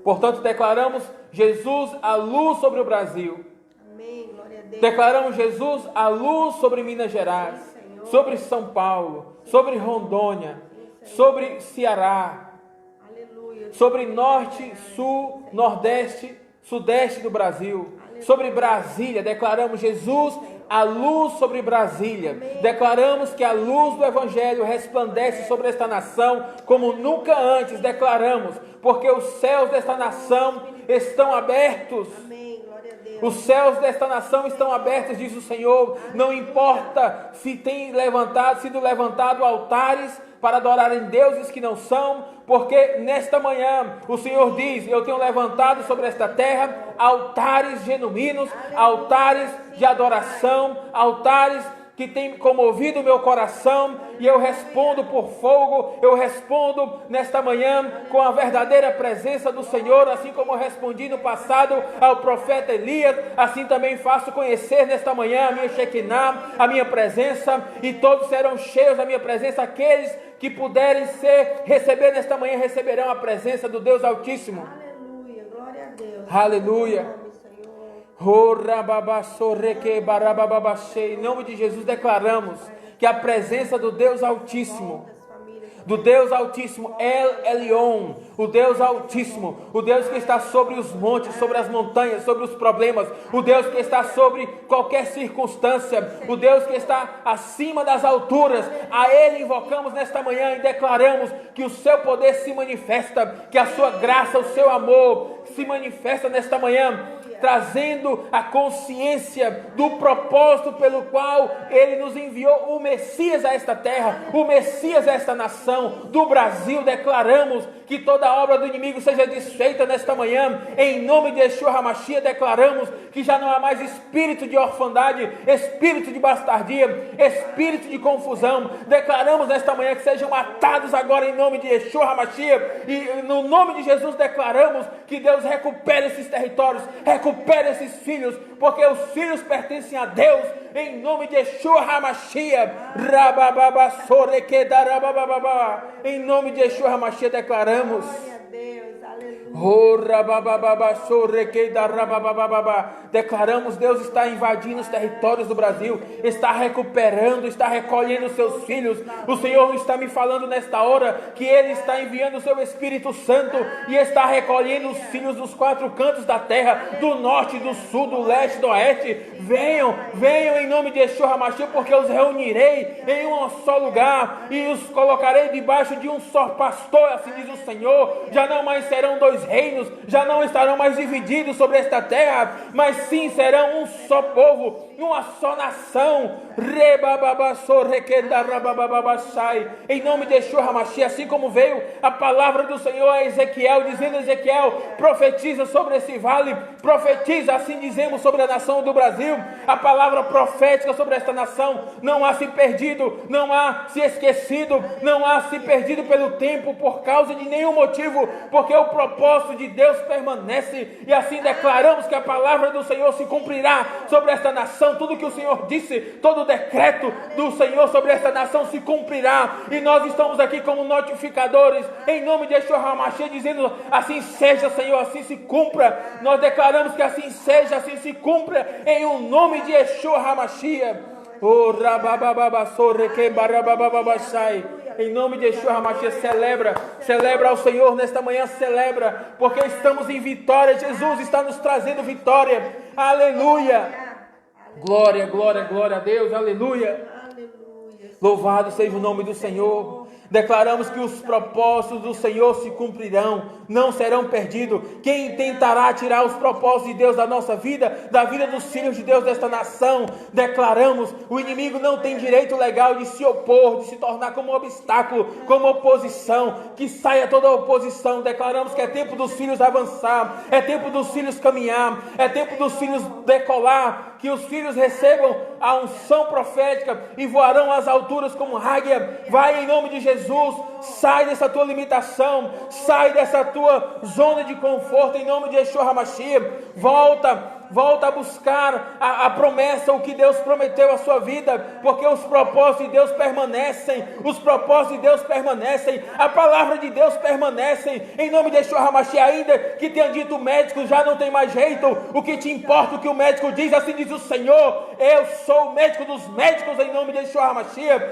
Portanto, declaramos Jesus a luz sobre o Brasil. Amém. Glória a Deus. Declaramos Jesus a luz sobre Minas Gerais, sobre São Paulo, sobre Rondônia, sobre Ceará, sobre norte, sul, nordeste, sudeste do Brasil, sobre Brasília. Declaramos Jesus a luz sobre Brasília. Declaramos que a luz do Evangelho resplandece sobre esta nação como nunca antes. Declaramos, porque os céus desta nação estão abertos. Os céus desta nação estão abertos, diz o Senhor. Não importa se tem sido levantado altares para adorarem deuses que não são, porque nesta manhã o Senhor diz: eu tenho levantado sobre esta terra altares genuínos, altares de adoração, altares que tem comovido o meu coração, e eu respondo por fogo, eu respondo nesta manhã com a verdadeira presença do Senhor, assim como eu respondi no passado ao profeta Elias, assim também faço conhecer nesta manhã a minha Shekinah, a minha presença, e todos serão cheios da minha presença. Aqueles que puderem receber nesta manhã, receberão a presença do Deus Altíssimo. Aleluia, glória a Deus. Aleluia. Em nome de Jesus declaramos que a presença do Deus Altíssimo, El Elyon, o Deus Altíssimo, o Deus que está sobre os montes, sobre as montanhas, sobre os problemas, o Deus que está sobre qualquer circunstância, o Deus que está acima das alturas, a Ele invocamos nesta manhã e declaramos que o seu poder se manifesta, que a sua graça, o seu amor se manifesta nesta manhã, trazendo a consciência do propósito pelo qual Ele nos enviou o Messias a esta terra, o Messias a esta nação do Brasil. Declaramos que toda obra do inimigo seja desfeita nesta manhã, em nome de Yeshua HaMashiach. Declaramos que já não há mais espírito de orfandade, espírito de bastardia, espírito de confusão. Declaramos nesta manhã que sejam matados agora em nome de Yeshua HaMashiach, e no nome de Jesus declaramos que Deus recupere esses territórios, recupere esses filhos, porque os filhos pertencem a Deus, em nome de Yeshua HaMashiach. Em nome de Yeshua HaMashiach declaramos. Glória a Deus, aleluia. Declaramos: Deus está invadindo os territórios do Brasil, está recuperando, está recolhendo os seus filhos. O Senhor está me falando nesta hora que Ele está enviando o seu Espírito Santo e está recolhendo os filhos dos quatro cantos da terra, do norte, do sul, do leste, do oeste. Venham em nome de Yeshua HaMashiach, porque eu os reunirei em um só lugar e os colocarei debaixo de um só pastor, assim diz o Senhor. Já não mais serão dois reinos, já não estarão mais divididos sobre esta terra, mas sim serão um só povo, uma só nação. Em nome de Yeshua HaMashiach, assim como veio a palavra do Senhor a Ezequiel, dizendo: Ezequiel, profetiza sobre esse vale, profetiza, assim dizemos, sobre a nação do Brasil. A palavra profética sobre esta nação não há se perdido, não há se esquecido, não há se perdido pelo tempo por causa de nenhum motivo, porque o propósito propósito de Deus permanece, e assim declaramos que a palavra do Senhor se cumprirá sobre esta nação. Tudo que o Senhor disse, todo o decreto do Senhor sobre esta nação se cumprirá, e nós estamos aqui como notificadores, em nome de Yeshua HaMashiach, dizendo: assim seja, Senhor, assim se cumpra. Nós declaramos que assim seja, assim se cumpra, em o nome de Yeshua HaMashiach. Em nome de Yeshua HaMashiach, celebra ao Senhor nesta manhã, celebra, porque estamos em vitória. Jesus está nos trazendo vitória. Aleluia. Glória, glória, glória a Deus. Aleluia. Louvado seja o nome do Senhor. Declaramos que os propósitos do Senhor se cumprirão, não serão perdidos. Quem tentará tirar os propósitos de Deus da nossa vida, da vida dos filhos de Deus desta nação? Declaramos: o inimigo não tem direito legal de se opor, de se tornar como um obstáculo, como oposição. Que saia toda a oposição. Declaramos que é tempo dos filhos avançar, é tempo dos filhos caminhar, é tempo dos filhos decolar, que os filhos recebam a unção profética e voarão às alturas como águia. Vai em nome de Jesus, sai dessa tua limitação, sai dessa tua zona de conforto, em nome de Yeshua HaMashiach. Volta a buscar a promessa, o que Deus prometeu à sua vida, porque os propósitos de Deus permanecem, os propósitos de Deus permanecem, a palavra de Deus permanece, em nome de Yeshua HaMashiach. Ainda que tenha dito o médico, já não tem mais jeito, o que te importa o que o médico diz? Assim diz o Senhor: eu sou o médico dos médicos, em nome de Yeshua HaMashiach.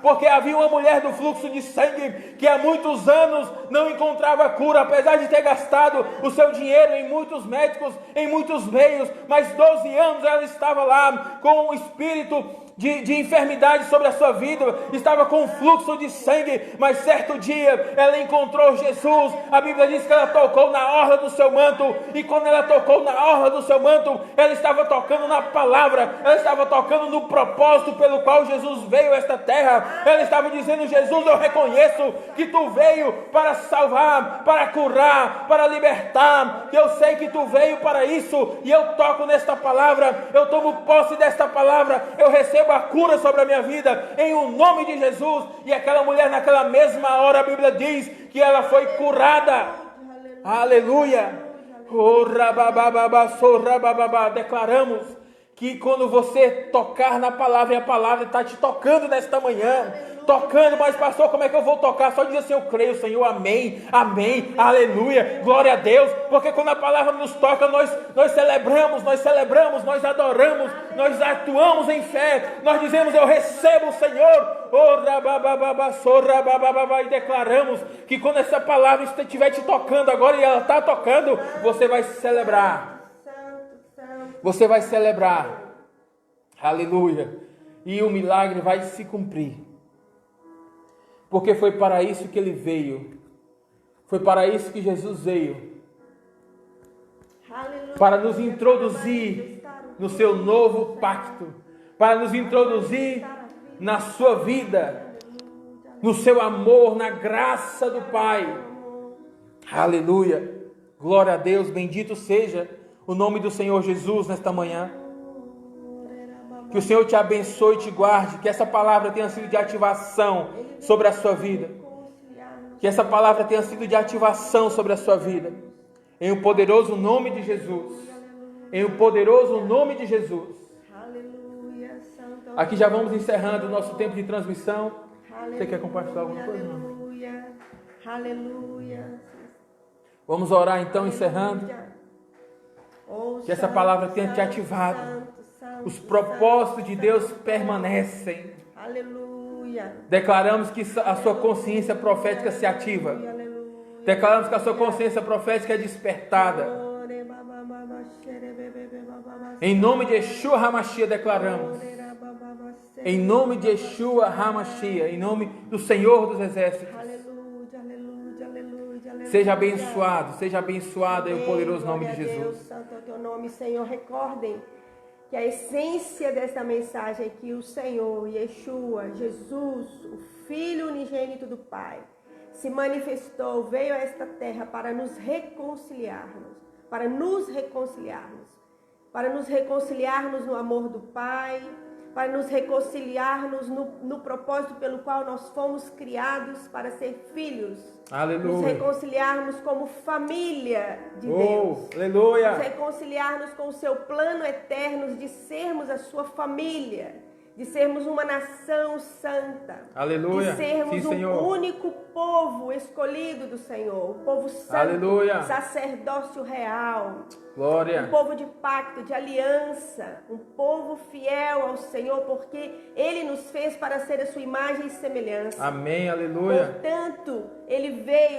Porque havia uma mulher do fluxo de sangue que há muitos anos não encontrava cura, apesar de ter gastado o seu dinheiro em muitos médicos, em muitos meios, mas 12 anos ela estava lá com um espírito de enfermidade sobre a sua vida, estava com fluxo de sangue, mas certo dia ela encontrou Jesus. A Bíblia diz que ela tocou na orla do seu manto, e quando ela tocou na orla do seu manto, ela estava tocando na palavra, ela estava tocando no propósito pelo qual Jesus veio a esta terra. Ela estava dizendo: Jesus, eu reconheço que tu veio para salvar, para curar, para libertar, que eu sei que tu veio para isso, e eu toco nesta palavra, eu tomo posse desta palavra, eu recebo a cura sobre a minha vida, em o nome de Jesus. E aquela mulher, naquela mesma hora, a Bíblia diz que ela foi curada. Aleluia. Declaramos que quando você tocar na palavra, e a palavra está te tocando nesta manhã, tocando: mas pastor, como é que eu vou tocar? Só dizer assim: eu creio, Senhor, amém, amém, aleluia, glória a Deus. Porque quando a palavra nos toca, nós celebramos, nós adoramos, nós atuamos em fé, nós dizemos: eu recebo o Senhor. E declaramos que quando essa palavra estiver te tocando agora, e ela está tocando, você vai celebrar. Você vai celebrar, aleluia, e o milagre vai se cumprir, porque foi para isso que ele veio, foi para isso que Jesus veio, aleluia, para nos introduzir no seu novo pacto, para nos introduzir na sua vida, no seu amor, na graça do Pai. Aleluia, glória a Deus, bendito seja o nome do Senhor Jesus nesta manhã. Que o Senhor te abençoe e te guarde, que essa palavra tenha sido de ativação sobre a sua vida, que essa palavra tenha sido de ativação sobre a sua vida, em o poderoso nome de Jesus, em o poderoso nome de Jesus. Aqui já vamos encerrando o nosso tempo de transmissão. Você quer compartilhar alguma coisa? Aleluia, aleluia. Vamos orar então, encerrando. Que essa palavra tenha te ativado. Os propósitos de Deus permanecem. Aleluia. Declaramos que a sua consciência profética se ativa. Declaramos que a sua consciência profética é despertada. Em nome de Yeshua HaMashiach declaramos. Em nome de Yeshua HaMashiach, em nome do Senhor dos Exércitos. Seja abençoado em o poderoso nome de Jesus. Santo é o teu nome, Senhor. Recordem que a essência desta mensagem é que o Senhor, Yeshua, Jesus, o Filho unigênito do Pai, se manifestou, veio a esta terra para nos reconciliarmos, para nos reconciliarmos no amor do Pai, para nos reconciliarmos no propósito pelo qual nós fomos criados para ser filhos. Aleluia. Nos reconciliarmos como família de Deus. Aleluia. Nos reconciliarmos com o seu plano eterno de sermos a sua família, de sermos uma nação santa. Aleluia. De sermos Sim, um único povo escolhido do Senhor, um povo santo, aleluia, sacerdócio real. Glória. Um povo de pacto, de aliança, um povo fiel ao Senhor, porque Ele nos fez para ser a sua imagem e semelhança. Amém, aleluia. Portanto,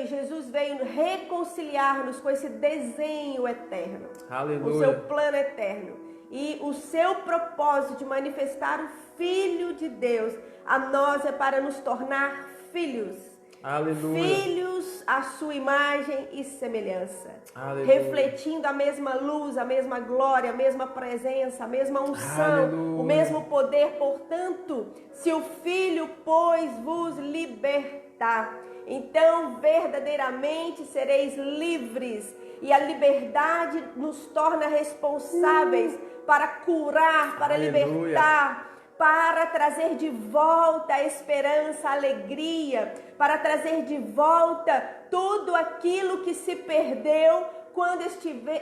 Jesus veio reconciliar-nos com esse desenho eterno. Aleluia. O seu plano eterno. E o seu propósito de manifestar o Filho de Deus a nós é para nos tornar filhos. Aleluia. Filhos à sua imagem e semelhança. Aleluia. Refletindo a mesma luz, a mesma glória, a mesma presença, a mesma unção, Aleluia. o mesmo poder. Portanto, se o Filho, pois, vos libertar, então verdadeiramente sereis livres. E a liberdade nos torna responsáveis para curar, para Aleluia. libertar, para trazer de volta a esperança, a alegria, para trazer de volta tudo aquilo que se perdeu quando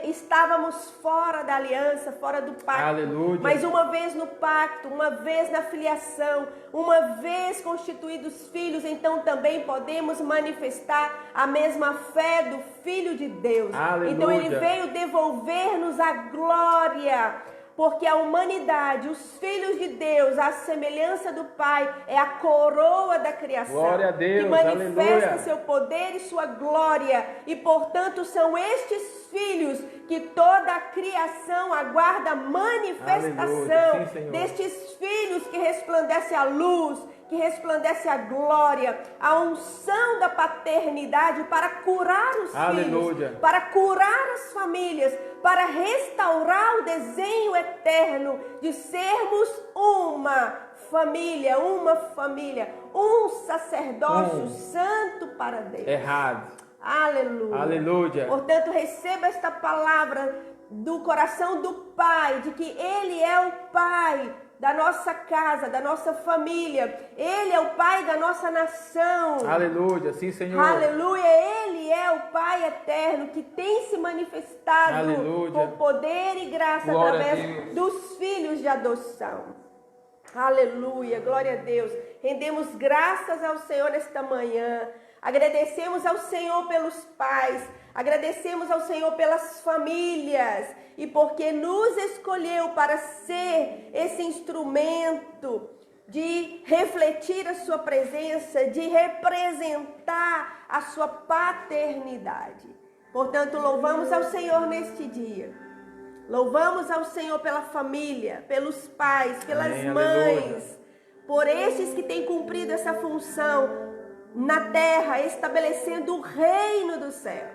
estávamos fora da aliança, fora do pacto. Aleluia. Mas uma vez no pacto, uma vez na filiação, uma vez constituídos filhos, então também podemos manifestar a mesma fé do Filho de Deus. Aleluia. Então Ele veio devolver-nos a glória. Porque a humanidade, os filhos de Deus, a semelhança do Pai, é a coroa da criação. Glória a Deus, que manifesta aleluia. seu poder e sua glória. E, portanto, são estes filhos que toda a criação aguarda a manifestação. Sim, destes filhos que resplandece a luz, que resplandece a glória, a unção da paternidade para curar os Aleluia. filhos, para curar as famílias, para restaurar o desenho eterno de sermos uma família, um sacerdócio santo para Deus. Errado. Aleluia. Aleluia. Portanto, receba esta palavra do coração do Pai, de que Ele é o Pai da nossa casa, da nossa família. Ele é o Pai da nossa nação. Aleluia, sim, Senhor. Aleluia, Ele é o Pai eterno que tem se manifestado Aleluia. com poder e graça Glória através dos filhos de adoção. Aleluia, glória a Deus. Rendemos graças ao Senhor nesta manhã. Agradecemos ao Senhor pelos pais, agradecemos ao Senhor pelas famílias e porque nos escolheu para ser esse instrumento de refletir a sua presença, de representar a sua paternidade. Portanto, louvamos ao Senhor neste dia. Louvamos ao Senhor pela família, pelos pais, pelas Amém, mães, aleluia. por estes que têm cumprido essa função na terra, estabelecendo o reino dos céus.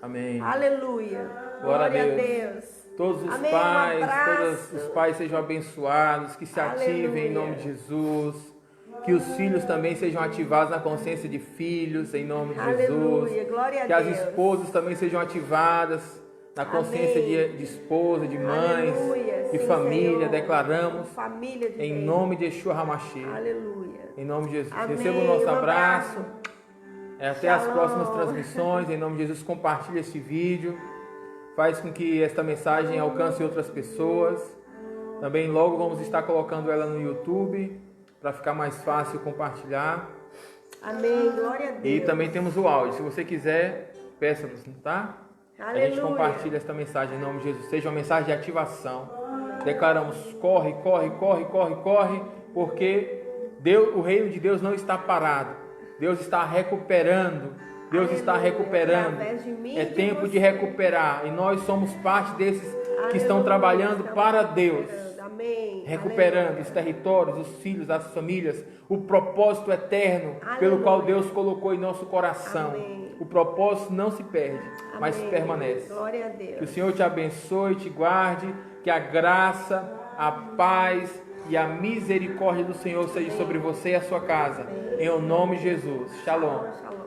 Amém. Aleluia. Glória a Deus. Todos os Amém. pais, Um abraço. todos os pais sejam abençoados, que se ativem Aleluia. em nome de Jesus. Que os filhos também sejam ativados na consciência de filhos, em nome de Aleluia. Jesus. Glória a Que as Deus. esposas também sejam ativadas na consciência Amém. de esposa, de mães, Aleluia. de Sim, família. Senhor. Declaramos Família de em Deus. nome de Yeshua Hamashiach. Aleluia. Em nome de Jesus. Amém. Receba o nosso Um abraço. Até as Shalom. próximas transmissões. Em nome de Jesus, compartilhe este vídeo. Faz com que esta mensagem alcance outras pessoas. Também logo vamos estar colocando ela no YouTube para ficar mais fácil compartilhar. Amém. Glória a Deus. E também temos o áudio. Se você quiser, peça-nos, tá? Aleluia. A gente compartilha esta mensagem em nome de Jesus. Seja uma mensagem de ativação. Declaramos: corre, corre, corre, corre, corre, porque Deus, o reino de Deus não está parado. Deus está recuperando. Deus Aleluia. está recuperando. Através de mim É e de tempo você. de recuperar. E nós somos parte desses que estão Aleluia. trabalhando Estamos para Deus. recuperando. Amém. Recuperando Aleluia. os territórios, os filhos, as famílias, o propósito eterno Aleluia. pelo qual Deus colocou em nosso coração. Amém. O propósito não se perde, mas Amém. permanece. Glória a Deus. Que o Senhor te abençoe, te guarde, que a graça, a paz e a misericórdia do Senhor seja sobre você e a sua casa. Em o nome de Jesus. Shalom. Shalom.